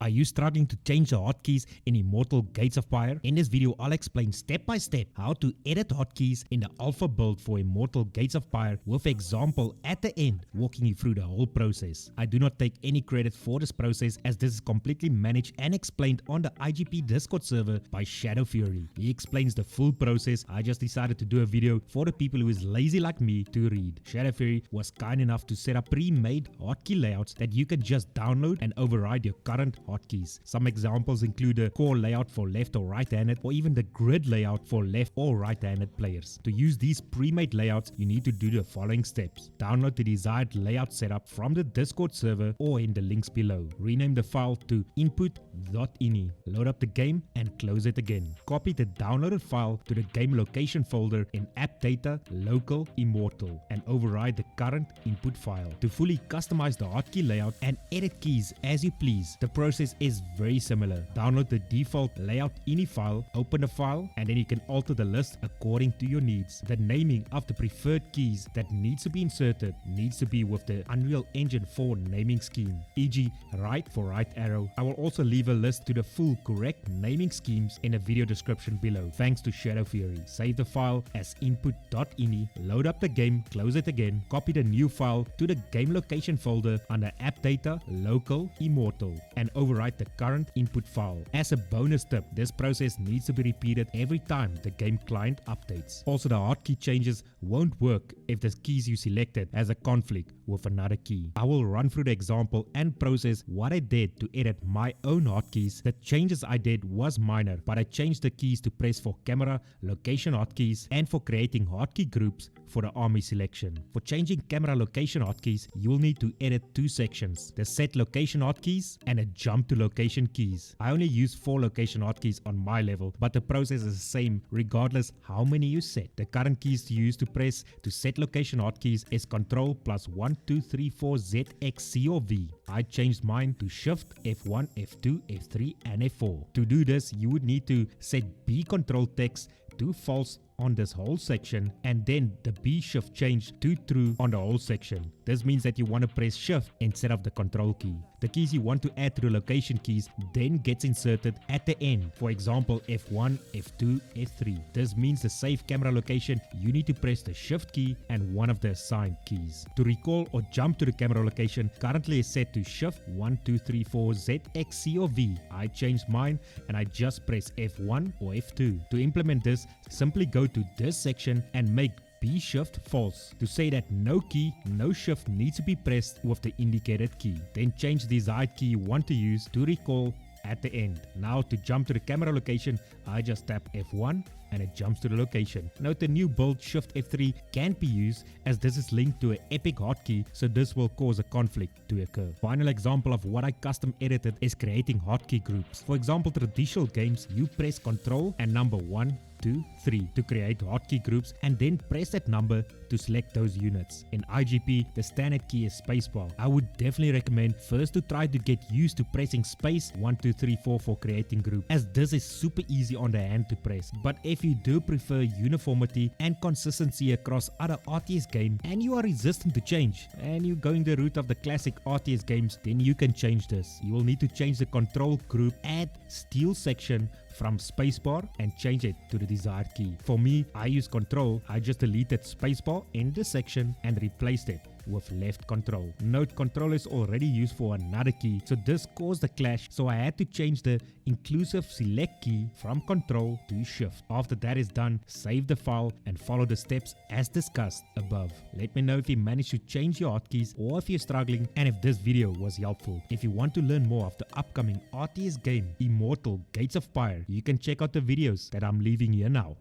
Are you struggling to change the hotkeys in Immortal Gates of Pyre? In this video, I'll explain step by step how to edit hotkeys in the alpha build for Immortal Gates of Pyre with example at the end, walking you through the whole process. I do not take any credit for this process as this is completely managed and explained on the IGP Discord server by Shadow Fury. He explains the full process. I just decided to do a video for the people who is lazy like me to read. Shadow Fury was kind enough to set up pre-made hotkey layouts that you can just download and override your current hotkeys. Some examples include the core layout for left or right-handed, or even the grid layout for left or right-handed players. To use these pre-made layouts, you need to do the following steps. Download the desired layout setup from the Discord server or in the links below. Rename the file to input.ini. Load up the game and close it again. Copy the downloaded file to the game location folder in app data local immortal and override the current input file. To fully customize the hotkey layout and edit keys as you please, the process is very similar. Download the default layout ini file, open the file, and then you can alter the list according to your needs. The naming of the preferred keys that needs to be inserted needs to be with the Unreal Engine 4 naming scheme, e.g. right for right arrow. I will also leave a list to the full correct naming schemes in the video description below. Thanks to Shadow Fury. Save the file as input.ini, load up the game, close it again, copy the new file to the game location folder under app data local immortal and overwrite the current input file. As a bonus tip, this process needs to be repeated every time the game client updates. Also, the hotkey changes won't work if the keys you selected has a conflict with another key. I will run through the example and process what I did to edit my own hotkeys. The changes I did was minor, but I changed the keys to press for camera location hotkeys and for creating hotkey groups for the army selection. For changing camera location hotkeys, you will need to edit two sections: the set location hotkeys and a jump to location keys. I only use 4 location hotkeys on my level, but the process is the same regardless how many you set. The current keys to use to press to set location hotkeys is Ctrl plus 1, 2, 3, 4, Z, X, C or V. I changed mine to Shift, F1, F2, F3 and F4. To do this, you would need to set B control text to false on this whole section and then the B shift change to true on the whole section. This means that you want to press shift instead of the control key. The keys you want to add to the location keys then gets inserted at the end. For example, F1, F2, F3. This means the save camera location, you need to press the shift key and one of the assigned keys. To recall or jump to the camera location currently is set to shift 1, 2, 3, 4, Z, X, C or V. I changed mine and I just press F1 or F2. To implement this, simply go to this section and make B shift false to say that no key, no shift needs to be pressed with the indicated key. Then change the desired key you want to use to recall at the end. Now to jump to the camera location, I just tap F1 and it jumps to the location. Note the new build Shift F3 can't be used as this is linked to an epic hotkey, so this will cause a conflict to occur. Final example of what I custom edited is creating hotkey groups. For example, traditional games, you press Ctrl and number 1, 2, 3 to create hotkey groups and then press that number to select those units. In IGP, the standard key is spacebar. I would definitely recommend first to try to get used to pressing space 1, 2, 3, 4 for creating group, as this is super easy on the hand to press. But if you do prefer uniformity and consistency across other RTS games and you are resistant to change and you're going the route of the classic RTS games, then you can change this. You will need to change the control group add steel section from spacebar and change it to the desired key. For me, I use control. I just deleted spacebar in this section and replaced it with left control. Note control is already used for another key, so this caused a clash, so I had to change the inclusive select key from control to shift. After that is done, save the file and follow the steps as discussed above. Let me know if you managed to change your hotkeys or if you're struggling and if this video was helpful. If you want to learn more of the upcoming RTS game Immortal Gates of Pyre, you can check out the videos that I'm leaving here now.